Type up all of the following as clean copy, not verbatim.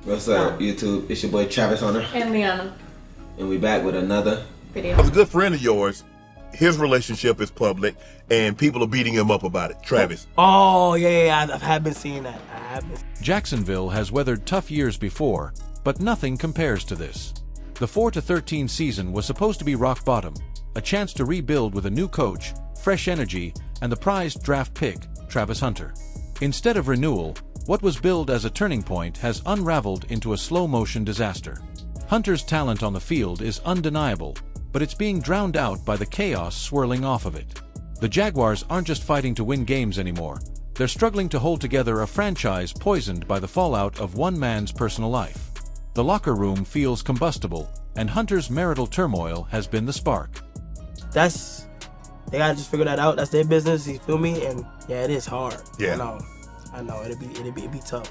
What's up, YouTube? It's your boy Travis Hunter. And Liana. And we back with another video. As a good friend of yours, his relationship is public, and people are beating him up about it. Travis. Oh, yeah, I have been seeing that. Jacksonville has weathered tough years before, but nothing compares to this. The 4-13 season was supposed to be rock bottom, a chance to rebuild with a new coach, fresh energy, and the prized draft pick, Travis Hunter. Instead of renewal, what was billed as a turning point has unraveled into a slow-motion disaster. Hunter's talent on the field is undeniable, but it's being drowned out by the chaos swirling off of it. The Jaguars aren't just fighting to win games anymore, they're struggling to hold together a franchise poisoned by the fallout of one man's personal life. The locker room feels combustible, and Hunter's marital turmoil has been the spark. They gotta just figure that out. That's their business, you feel me? And yeah, it is hard. Yeah. I know, it'd be tough.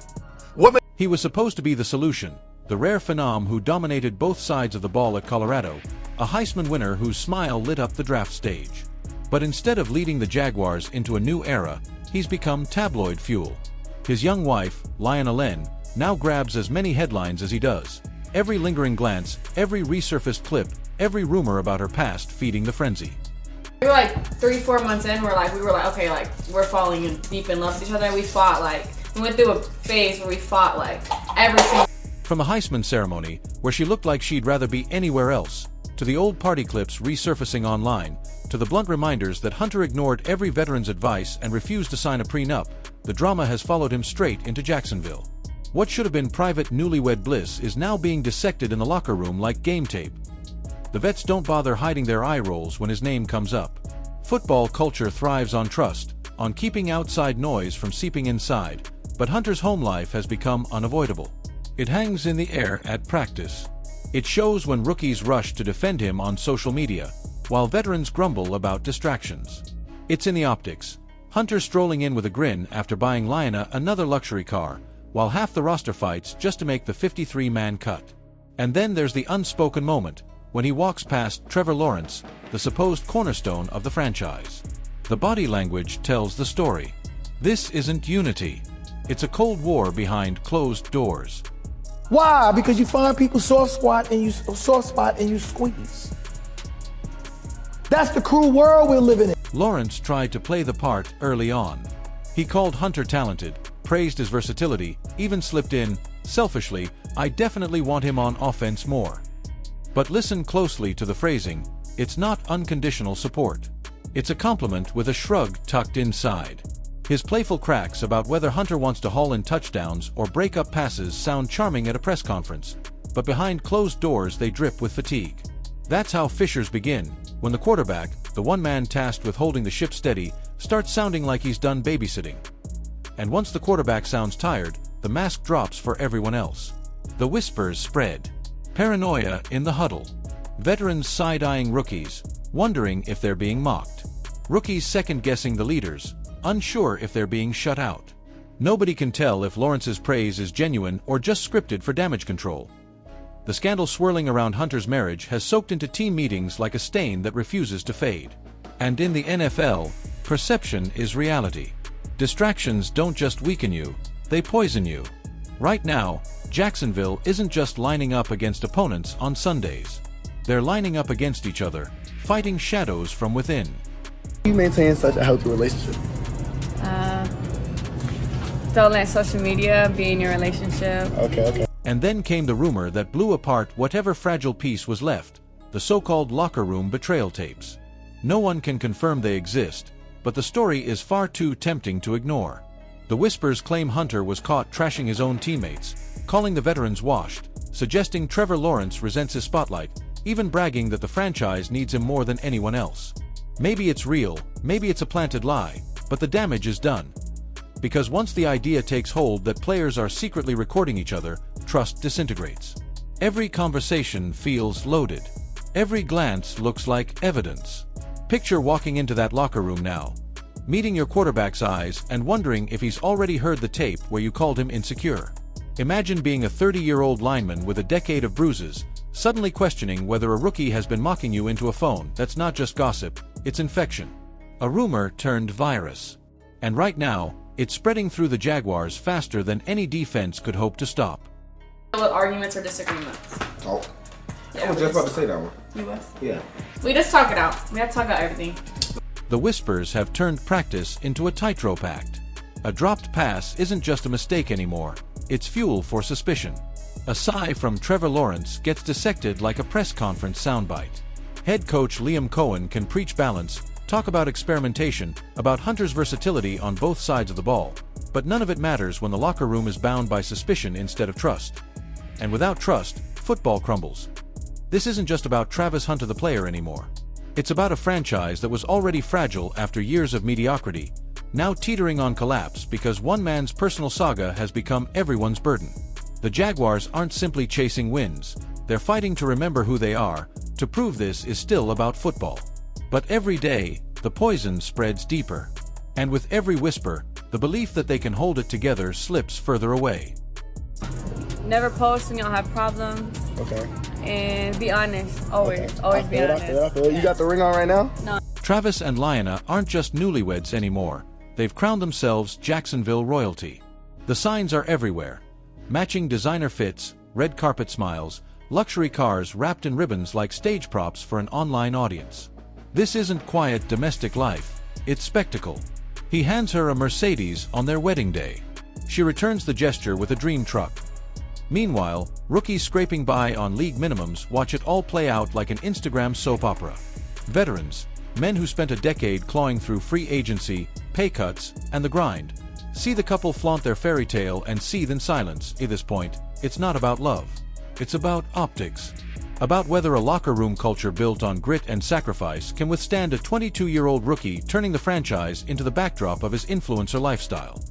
He was supposed to be the solution, the rare phenom who dominated both sides of the ball at Colorado, a Heisman winner whose smile lit up the draft stage. But instead of leading the Jaguars into a new era, he's become tabloid fuel. His young wife, Liana Len, now grabs as many headlines as he does. Every lingering glance, every resurfaced clip, every rumor about her past feeding the frenzy. We were like 3-4 months in, we were like, okay, like we're falling in deep in love with each other. And we fought we went through a phase where we fought like every single. From the Heisman ceremony, where she looked like she'd rather be anywhere else, to the old party clips resurfacing online, to the blunt reminders that Hunter ignored every veteran's advice and refused to sign a prenup, the drama has followed him straight into Jacksonville. What should have been private newlywed bliss is now being dissected in the locker room like game tape. The vets don't bother hiding their eye rolls when his name comes up. Football culture thrives on trust, on keeping outside noise from seeping inside, but Hunter's home life has become unavoidable. It hangs in the air at practice. It shows when rookies rush to defend him on social media, while veterans grumble about distractions. It's in the optics. Hunter strolling in with a grin after buying Liana another luxury car, while half the roster fights just to make the 53-man cut. And then there's the unspoken moment, when he walks past Trevor Lawrence, the supposed cornerstone of the franchise. The body language tells the story. This isn't unity. It's a cold war behind closed doors. Why? Because you find people soft spot and you squeeze. That's the cruel world we're living in. Lawrence tried to play the part early on. He called Hunter talented, praised his versatility, even slipped in, selfishly, I definitely want him on offense more. But listen closely to the phrasing, it's not unconditional support. It's a compliment with a shrug tucked inside. His playful cracks about whether Hunter wants to haul in touchdowns or break up passes sound charming at a press conference, but behind closed doors they drip with fatigue. That's how fissures begin, when the quarterback, the one man tasked with holding the ship steady, starts sounding like he's done babysitting. And once the quarterback sounds tired, the mask drops for everyone else. The whispers spread. Paranoia in the huddle. Veterans side-eyeing rookies, wondering if they're being mocked. Rookies second-guessing the leaders, unsure if they're being shut out. Nobody can tell if Lawrence's praise is genuine or just scripted for damage control. The scandal swirling around Hunter's marriage has soaked into team meetings like a stain that refuses to fade. And in the NFL, perception is reality. Distractions don't just weaken you, they poison you. Right now, Jacksonville isn't just lining up against opponents on Sundays. They're lining up against each other, fighting shadows from within. You maintain such a healthy relationship. Don't let social media be in your relationship. Okay. And then came the rumor that blew apart whatever fragile piece was left, the so-called locker room betrayal tapes. No one can confirm they exist, but the story is far too tempting to ignore. The whispers claim Hunter was caught trashing his own teammates, calling the veterans washed, suggesting Trevor Lawrence resents his spotlight, even bragging that the franchise needs him more than anyone else. Maybe it's real, maybe it's a planted lie, but the damage is done. Because once the idea takes hold that players are secretly recording each other, trust disintegrates. Every conversation feels loaded. Every glance looks like evidence. Picture walking into that locker room now, meeting your quarterback's eyes and wondering if he's already heard the tape where you called him insecure. Imagine being a 30-year-old lineman with a decade of bruises, suddenly questioning whether a rookie has been mocking you into a phone that's not just gossip, it's infection. A rumor turned virus. And right now, it's spreading through the Jaguars faster than any defense could hope to stop. With arguments or disagreements. Talk. Yeah, I was just about to say that one. You was? Yeah. We just talk it out. We have to talk about everything. The whispers have turned practice into a tightrope act. A dropped pass isn't just a mistake anymore, it's fuel for suspicion. A sigh from Trevor Lawrence gets dissected like a press conference soundbite. Head coach Liam Cohen can preach balance, talk about experimentation, about Hunter's versatility on both sides of the ball, but none of it matters when the locker room is bound by suspicion instead of trust. And without trust, football crumbles. This isn't just about Travis Hunter the player anymore. It's about a franchise that was already fragile after years of mediocrity, now teetering on collapse because one man's personal saga has become everyone's burden. The Jaguars aren't simply chasing wins, they're fighting to remember who they are, to prove this is still about football. But every day, the poison spreads deeper. And with every whisper, the belief that they can hold it together slips further away. Never post when y'all have problems. Okay. And be honest. Always. Always be I honest. feel it. You got the ring on right now? No. Travis and Lyanna aren't just newlyweds anymore. They've crowned themselves Jacksonville royalty. The signs are everywhere. Matching designer fits, red carpet smiles, luxury cars wrapped in ribbons like stage props for an online audience. This isn't quiet domestic life, it's spectacle. He hands her a Mercedes on their wedding day. She returns the gesture with a dream truck. Meanwhile, rookies scraping by on league minimums watch it all play out like an Instagram soap opera. Veterans, men who spent a decade clawing through free agency, pay cuts, and the grind, see the couple flaunt their fairy tale and seethe in silence. At this point, it's not about love. It's about optics. About whether a locker room culture built on grit and sacrifice can withstand a 22-year-old rookie turning the franchise into the backdrop of his influencer lifestyle.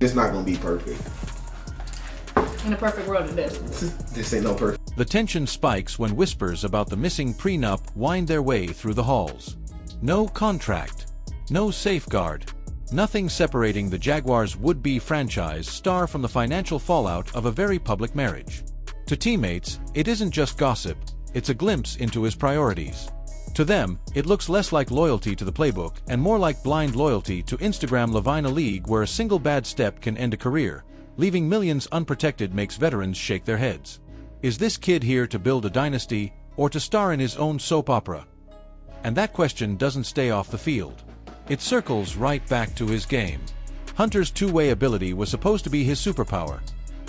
It's not gonna be perfect. In a perfect world, it is. This ain't no perfect. The tension spikes when whispers about the missing prenup wind their way through the halls. No contract. No safeguard. Nothing separating the Jaguars' would-be franchise star from the financial fallout of a very public marriage. To teammates, it isn't just gossip, it's a glimpse into his priorities. To them, it looks less like loyalty to the playbook and more like blind loyalty to Instagram Lavina League, where a single bad step can end a career, leaving millions unprotected. Makes veterans shake their heads. Is this kid here to build a dynasty or to star in his own soap opera? And that question doesn't stay off the field. It circles right back to his game. Hunter's two-way ability was supposed to be his superpower.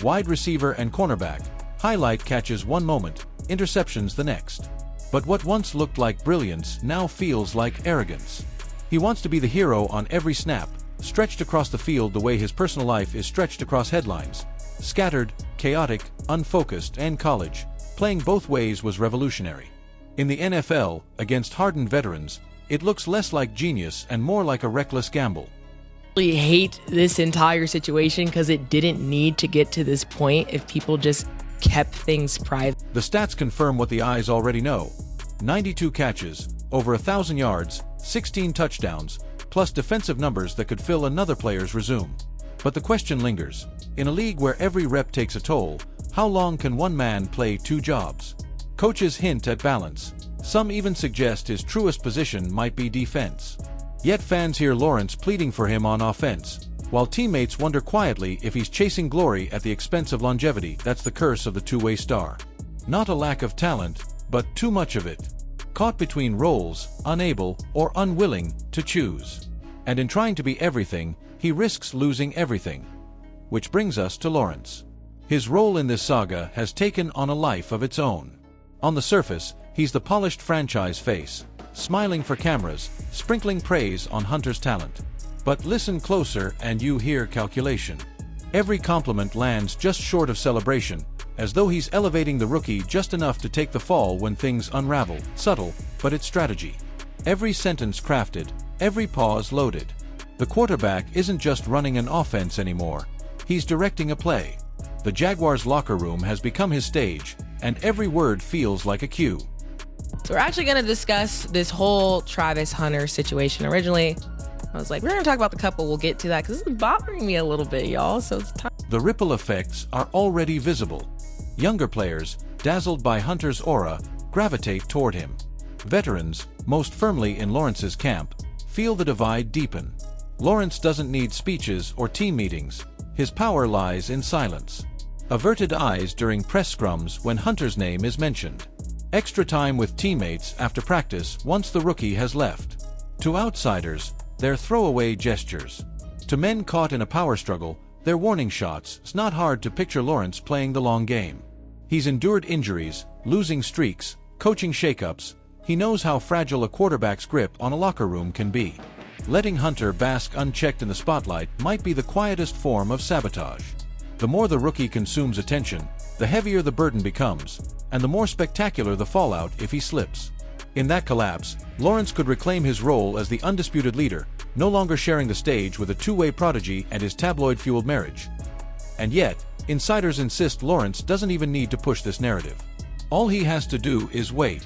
Wide receiver and cornerback, highlight catches one moment, interceptions the next. But what once looked like brilliance now feels like arrogance. He wants to be the hero on every snap, stretched across the field the way his personal life is stretched across headlines. Scattered, chaotic, unfocused, and college, playing both ways was revolutionary. In the NFL, against hardened veterans, it looks less like genius and more like a reckless gamble. I really hate this entire situation because it didn't need to get to this point if people just kept things private. The stats confirm what the eyes already know. 92 catches, over 1,000 yards, 16 touchdowns, plus defensive numbers that could fill another player's resume. But the question lingers. In a league where every rep takes a toll, how long can one man play two jobs? Coaches hint at balance. Some even suggest his truest position might be defense. Yet fans hear Lawrence pleading for him on offense, while teammates wonder quietly if he's chasing glory at the expense of longevity. That's the curse of the two-way star. Not a lack of talent, but too much of it. Caught between roles, unable or unwilling to choose. And in trying to be everything, he risks losing everything. Which brings us to Lawrence. His role in this saga has taken on a life of its own. On the surface, he's the polished franchise face, smiling for cameras, sprinkling praise on Hunter's talent. But listen closer and you hear calculation. Every compliment lands just short of celebration, as though he's elevating the rookie just enough to take the fall when things unravel. Subtle, but it's strategy. Every sentence crafted, every pause loaded. The quarterback isn't just running an offense anymore. He's directing a play. The Jaguars' locker room has become his stage, and every word feels like a cue. So we're actually going to discuss this whole Travis Hunter situation. Originally, I was like, we're going to talk about the couple. We'll get to that because this is bothering me a little bit, y'all. So it's time. The ripple effects are already visible. Younger players, dazzled by Hunter's aura, gravitate toward him. Veterans, most firmly in Lawrence's camp, feel the divide deepen. Lawrence doesn't need speeches or team meetings. His power lies in silence. Averted eyes during press scrums when Hunter's name is mentioned. Extra time with teammates after practice once the rookie has left. To outsiders, their throwaway gestures. To men caught in a power struggle, their warning shots. It's not hard to picture Lawrence playing the long game. He's endured injuries, losing streaks, coaching shakeups. He knows how fragile a quarterback's grip on a locker room can be. Letting Hunter bask unchecked in the spotlight might be the quietest form of sabotage. The more the rookie consumes attention, the heavier the burden becomes, and the more spectacular the fallout if he slips. In that collapse, Lawrence could reclaim his role as the undisputed leader, no longer sharing the stage with a two-way prodigy and his tabloid-fueled marriage. And yet, insiders insist Lawrence doesn't even need to push this narrative. All he has to do is wait.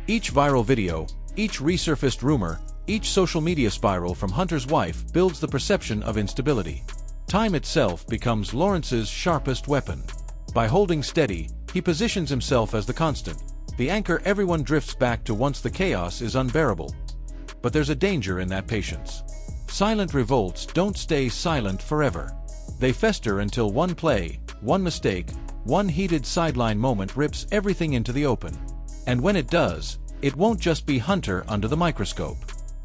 Each viral video, each resurfaced rumor, each social media spiral from Hunter's wife builds the perception of instability. Time itself becomes Lawrence's sharpest weapon. By holding steady, he positions himself as the constant, the anchor everyone drifts back to once the chaos is unbearable. But there's a danger in that patience. Silent revolts don't stay silent forever. They fester until one play, one mistake, one heated sideline moment rips everything into the open. And when it does, it won't just be Hunter under the microscope.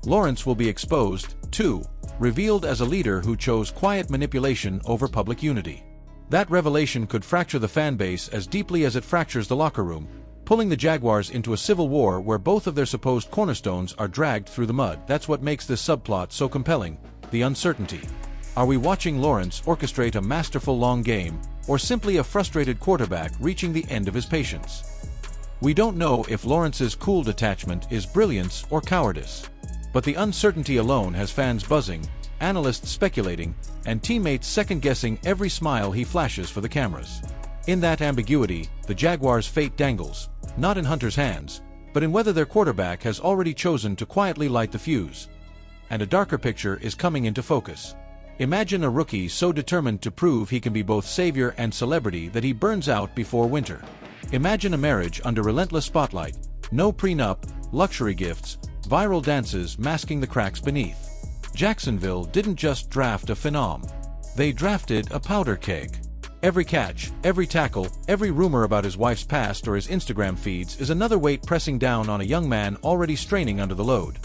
Lawrence will be exposed, too, revealed as a leader who chose quiet manipulation over public unity. That revelation could fracture the fan base as deeply as it fractures the locker room, pulling the Jaguars into a civil war where both of their supposed cornerstones are dragged through the mud. That's what makes this subplot so compelling, the uncertainty. Are we watching Lawrence orchestrate a masterful long game, or simply a frustrated quarterback reaching the end of his patience? We don't know if Lawrence's cool detachment is brilliance or cowardice. But the uncertainty alone has fans buzzing, analysts speculating, and teammates second-guessing every smile he flashes for the cameras. In that ambiguity, the Jaguars' fate dangles, not in Hunter's hands, but in whether their quarterback has already chosen to quietly light the fuse. And a darker picture is coming into focus. Imagine a rookie so determined to prove he can be both savior and celebrity that he burns out before winter. Imagine a marriage under relentless spotlight, no prenup, luxury gifts, viral dances masking the cracks beneath. Jacksonville didn't just draft a phenom. They drafted a powder keg. Every catch, every tackle, every rumor about his wife's past or his Instagram feeds is another weight pressing down on a young man already straining under the load.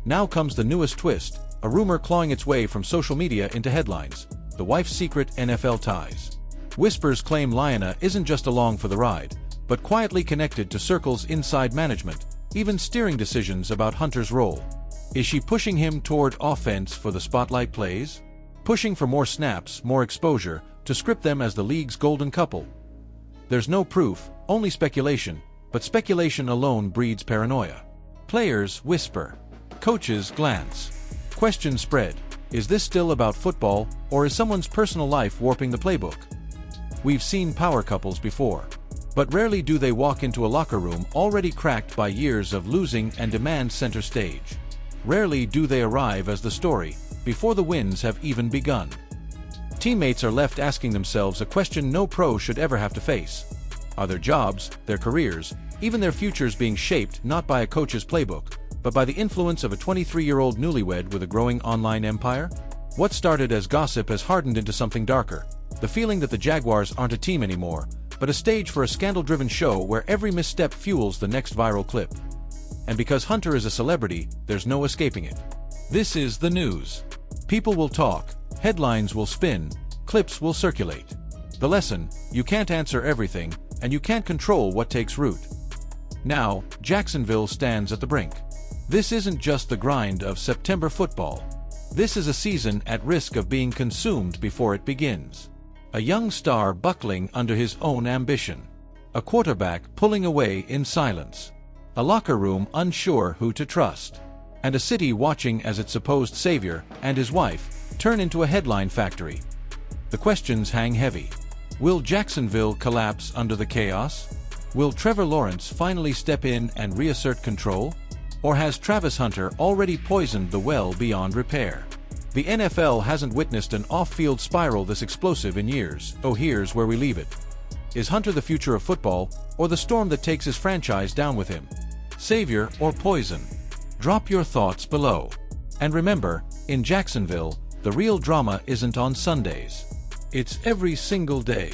Now comes the newest twist, a rumor clawing its way from social media into headlines, the wife's secret NFL ties. Whispers claim Lyanna isn't just along for the ride, but quietly connected to circles inside management, even steering decisions about Hunter's role. Is she pushing him toward offense for the spotlight plays? Pushing for more snaps, more exposure, to script them as the league's golden couple? There's no proof, only speculation, but speculation alone breeds paranoia. Players whisper. Coaches glance. Questions spread. Is this still about football, or is someone's personal life warping the playbook? We've seen power couples before. But rarely do they walk into a locker room already cracked by years of losing and demand center stage. Rarely do they arrive as the story, before the wins have even begun. Teammates are left asking themselves a question no pro should ever have to face. Are their jobs, their careers, even their futures being shaped not by a coach's playbook, but by the influence of a 23-year-old newlywed with a growing online empire? What started as gossip has hardened into something darker, the feeling that the Jaguars aren't a team anymore, but a stage for a scandal-driven show where every misstep fuels the next viral clip. And because Hunter is a celebrity, there's no escaping it. This is the news. People will talk, headlines will spin, clips will circulate. The lesson: you can't answer everything, and you can't control what takes root. Now, Jacksonville stands at the brink. This isn't just the grind of September football. This is a season at risk of being consumed before it begins. A young star buckling under his own ambition. A quarterback pulling away in silence. A locker room unsure who to trust. And a city watching as its supposed savior and his wife turn into a headline factory. The questions hang heavy. Will Jacksonville collapse under the chaos? Will Trevor Lawrence finally step in and reassert control? Or has Travis Hunter already poisoned the well beyond repair? The NFL hasn't witnessed an off-field spiral this explosive in years. Oh, here's where we leave it. Is Hunter the future of football, or the storm that takes his franchise down with him? Savior or poison? Drop your thoughts below. And remember, in Jacksonville, the real drama isn't on Sundays. It's every single day.